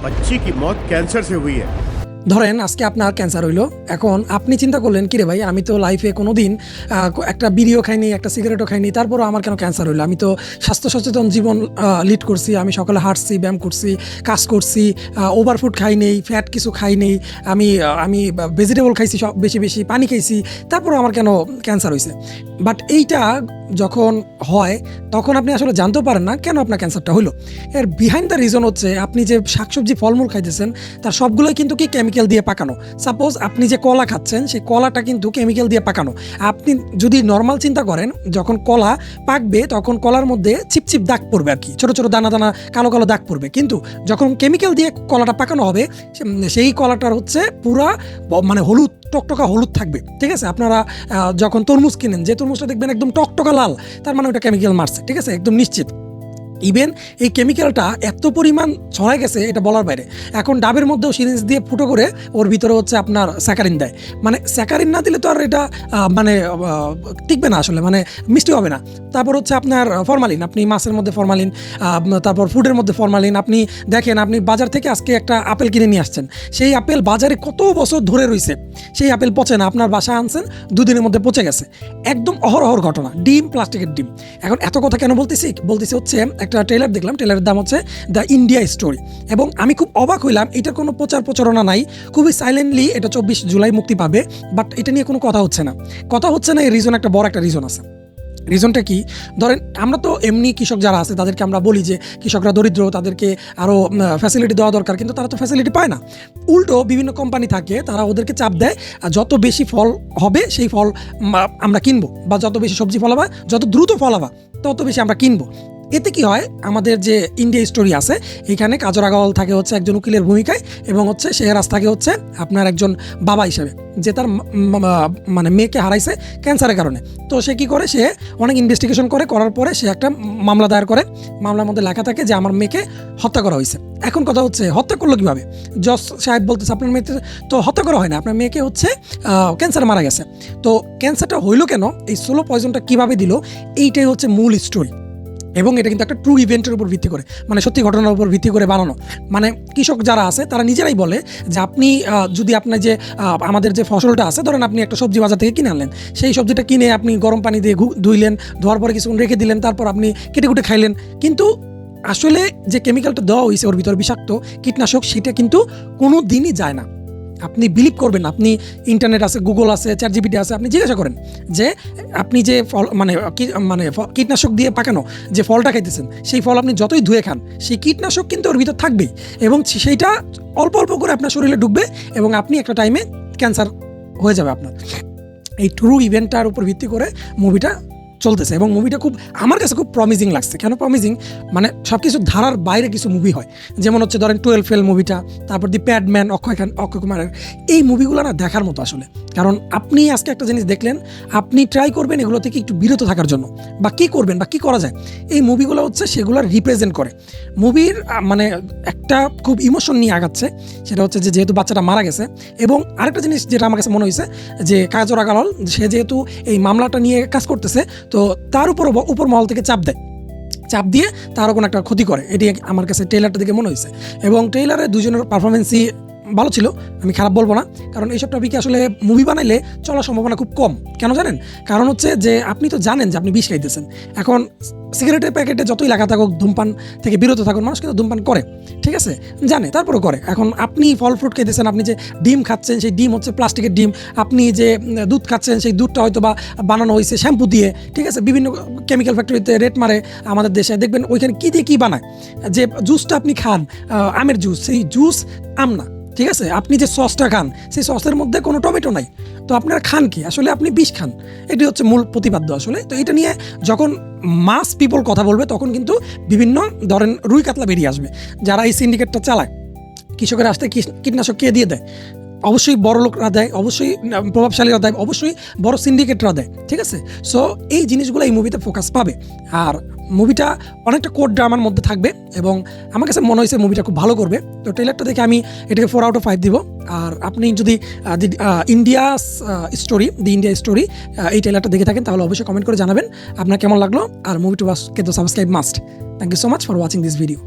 बच्ची की मौत कैंसर से हुई है। ধরেন আজকে আপনার ক্যান্সার হইলো, এখন আপনি চিন্তা করলেন কিরে ভাই আমি তো লাইফে কোনো দিন একটা বিড়িও খাইনি, একটা সিগারেটও খাইনি, তারপরও আমার কেন ক্যান্সার হইলো? আমি তো স্বাস্থ্য সচেতন জীবন লিড করছি, আমি সকালে হাঁটছি, ব্যায়াম করছি, কাজ করছি, ওভারফুড খাই নেই, ফ্যাট কিছু খাই নেই, আমি আমি ভেজিটেবল খাইছি, সব বেশি বেশি পানি খাইছি, তারপরও আমার কেন ক্যান্সার হয়েছে? বাট এইটা যখন হয় তখন আপনি আসলে জানতেও পারেন না কেন আপনার ক্যান্সারটা হলো। এর বিহাইন্ড দ্য রিজন হচ্ছে আপনি যে শাকসবজি ফলমূল খাইতেছেন তার সবগুলোই কিন্তু কি কেমিক্যাল দিয়ে পাকানো। সাপোজ আপনি যে কলা খাচ্ছেন সেই কলাটা কিন্তু কেমিক্যাল দিয়ে পাকানো। আপনি যদি নর্মাল চিন্তা করেন, যখন কলা পাকবে তখন কলার মধ্যে চিপচিপ দাগ পড়বে, আর কি ছোটো ছোটো দানা দানা কালো কালো দাগ পড়বে, কিন্তু যখন কেমিক্যাল দিয়ে কলাটা পাকানো হবে সেই কলাটার হচ্ছে পুরা মানে হলুদ, টকটকা হলুদ থাকবে। ঠিক আছে, আপনারা যখন তরমুজ কিনেন, যে তরমুজটা দেখবেন একদম টকটকা লাল, তার মানে ওটা কেমিক্যাল মারছে। ঠিক আছে, একদম নিশ্চিত। ইভেন এই কেমিক্যালটা এত পরিমাণ ছড়ায় গেছে এটা বলার বাইরে। এখন ডাবের মধ্যেও সিরিঞ্জ দিয়ে ফুটো করে ওর ভিতরে হচ্ছে আপনার স্যাকারিন দেয়। মানে স্যাকারিন না দিলে তো আর এটা মানে টিকবে না আসলে, মানে মিষ্টি হবে না। তারপর হচ্ছে আপনার ফরমালিন, আপনি মাছের মধ্যে ফরমালিন, তারপর ফুডের মধ্যে ফরমালিন। আপনি দেখেন, আপনি বাজার থেকে আজকে একটা আপেল কিনে নিয়ে আসছেন, সেই আপেল বাজারে কত বছর ধরে রয়েছে, সেই আপেল পচে না, আপনার বাসায় আনছেন দুদিনের মধ্যে পচে গেছে। একদম অহরহর ঘটনা। ডিম, প্লাস্টিকের ডিম। এখন এত কথা কেন বলতেছি হচ্ছে একটা ট্রেলার দেখলাম, ট্রেলারের দাম হচ্ছে দ্য ইন্ডিয়া স্টোরি, এবং আমি খুব অবাক হইলাম। এটার কোনো প্রচারণা নাই, খুবই সাইলেন্টলি এটা 24 জুলাই মুক্তি পাবে, বাট এটা নিয়ে কোনো কথা হচ্ছে না। এই রিজন, একটা বড় একটা রিজন আছে। রিজনটা কি? ধরেন আমরা তো এমনি কৃষক যারা আছে তাদেরকে আমরা বলি যে কৃষকরা দরিদ্র, তাদেরকে আরও ফ্যাসিলিটি দেওয়া দরকার, কিন্তু তারা তো ফ্যাসিলিটি পায় না। উল্টো বিভিন্ন কোম্পানি থাকে, তারা ওদেরকে চাপ দেয় যত বেশি ফল হবে সেই ফল আমরা কিনবো, বা যত বেশি সবজি ফলাবা, যত দ্রুত ফলাবা তত বেশি আমরা কিনবো। এতে কি হয়, আমাদের যে ইন্ডিয়া স্টোরি আছে এখানে কাজল আগারওয়াল থাকে হচ্ছে একজন উকিলের ভূমিকায়, এবং হচ্ছে শেহরাজ থাকে হচ্ছে আপনার একজন বাবা হিসেবে, যে তার মানে মেয়েকে হারাইছে ক্যান্সারের কারণে। তো সে কি করে, সে অনেক ইনভেস্টিগেশন করার পরে সে একটা মামলা দায়ের করে। মামলার মধ্যে লেখা থাকে যে আমার মেয়েকে হত্যা করা হয়েছে। এখন কথা হচ্ছে হত্যা করলো কীভাবে? জজ সাহেব বলতেছে আপনার মেয়েকে তো হত্যা করা হয় না, আপনার মেয়েকে হচ্ছে ক্যান্সারে মারা গেছে। তো ক্যান্সারটা হইলো কেন, এই স্লো পয়জনটা কীভাবে দিল, এইটাই হচ্ছে মূল স্টোরি। এবং এটা কিন্তু একটা ট্রু ইভেন্টের উপর ভিত্তি করে, মানে সত্যি ঘটনার উপর ভিত্তি করে বানানো। মানে কৃষক যারা আছে তারা নিজেরাই বলে যে আপনি যদি আপনার যে আমাদের যে ফসলটা আছে, ধরেন আপনি একটা সবজি বাজার থেকে কিনে আনলেন, সেই সবজিটা কিনে আপনি গরম পানি দিয়ে ধুইলেন, ধোয়ার পরে কিছুক্ষণ রেখে দিলেন, তারপর আপনি কেটে কুটে খাইলেন, কিন্তু আসলে যে কেমিক্যালটা দেওয়া হয়েছে ওর ভিতরে বিষাক্ত কীটনাশক, সেটা কিন্তু কোনো দিনই যায় না। আপনি বিলিভ করবেন, আপনি ইন্টারনেট আছে, গুগল আছে, ChatGPT আছে, আপনি জিজ্ঞাসা করেন যে আপনি যে ফল মানে কীটনাশক দিয়ে পাকানো যে ফলটা খাইতেছেন, সেই ফল আপনি যতই ধুয়ে খান সেই কীটনাশক কিন্তু ওর ভিতর থাকবেই, এবং সেইটা অল্প অল্প করে আপনার শরীরে ঢুকবে, এবং আপনি একটা টাইমে ক্যান্সার হয়ে যাবে আপনার। এই ট্রু ইভেন্টটার উপর ভিত্তি করে মুভিটা চলতেছে, এবং মুভিটা খুব আমার কাছে খুব প্রমিজিং লাগছে। কেন প্রমিজিং? মানে সব কিছু ধারার বাইরে কিছু মুভি হয়, যেমন হচ্ছে ধরেন 12 ফেল মুভিটা, তারপর দি প্যাডম্যান, অক্ষয় কুমারের। এই মুভিগুলো না দেখার মতো আসলে, কারণ আপনি আজকে একটা জিনিস দেখলেন, আপনি ট্রাই করবেন এগুলো থেকে একটু বিরত থাকার জন্য, বা কী করবেন বা কী করা যায়। এই মুভিগুলো হচ্ছে সেগুলো রিপ্রেজেন্ট করে। মুভির মানে একটা খুব ইমোশন নিয়ে আগাচ্ছে, সেটা হচ্ছে যে যেহেতু বাচ্চাটা মারা গেছে, এবং আরেকটা জিনিস যেটা আমার কাছে মনে হয়েছে যে কাজল আগারওয়াল সে যেহেতু এই মামলাটা নিয়ে কাজ করতেছে, তো তার উপর মহল থেকে চাপ দিয়ে তারও কোনো একটা ক্ষতি করে, এটি আমার কাছে ট্রেলারটা দেখে মনে হয়েছে। এবং ট্রেলারে দুজনের পারফরমেন্সই ভালো ছিল, আমি খারাপ বলবো না, কারণ এইসব টপিকে আসলে মুভি বানাইলে চলার সম্ভাবনা খুব কম। কেন জানেন? কারণ হচ্ছে যে আপনি তো জানেন যে আপনি বিষ খাইতেছেন। এখন সিগারেটের প্যাকেটে যতই লেখা থাকুক ধূমপান থেকে বিরত থাকুন, মানুষ কিন্তু ধূমপান করে, ঠিক আছে, জানে, তারপরেও করে। এখন আপনি ফল ফ্রুট খাইতেছেন, আপনি যে ডিম খাচ্ছেন সেই ডিম হচ্ছে প্লাস্টিকের ডিম, আপনি যে দুধ খাচ্ছেন সেই দুধটা হয়তো বা বানানো হয়েছে শ্যাম্পু দিয়ে, ঠিক আছে, বিভিন্ন কেমিক্যাল ফ্যাক্টরিতে রেট মারে আমাদের দেশে, দেখবেন ওইখানে কী দিয়ে কী বানায়। যে জুসটা আপনি খান, আমের জুস, সেই জুস আম না, ঠিক আছে, আপনি যে সসটা খান সেই সসের মধ্যে কোনো টমেটো নাই, তো আপনারা খান কি? আসলে আপনি বিষ খান। এটি হচ্ছে মূল প্রতিপাদ্য আসলে। তো এটা নিয়ে যখন মাস পিপল কথা বলবে তখন কিন্তু বিভিন্ন ধরেন রুই কাতলা বেরিয়ে আসবে, যারা এই সিন্ডিকেটটা চালায়। কৃষকের আসতে কীটনাশক কে দিয়ে দেয়? অবশ্যই বড় লোকরা দেয়, অবশ্যই প্রভাবশালীরা দেয়, অবশ্যই বড় সিন্ডিকেটরা দেয়, ঠিক আছে। সো এই জিনিসগুলো এই মুভিতে ফোকাস পাবে, আর মুভিটা অনেকটা কোড ড্রামার মধ্যে থাকবে, এবং আমার কাছে মনে হয়েছে মুভিটা খুব ভালো করবে। তো ট্রেলারটা দেখে আমি এটাকে 4 out of 5 দিব। আর আপনি যদি ইন্ডিয়া স্টোরি এই ট্রেলারটা দেখে থাকেন তাহলে অবশ্যই কমেন্ট করে জানাবেন আপনার কেমন লাগলো। আর মুভি টু ওয়াচকে তো subscribe must. Thank you so much for watching this video.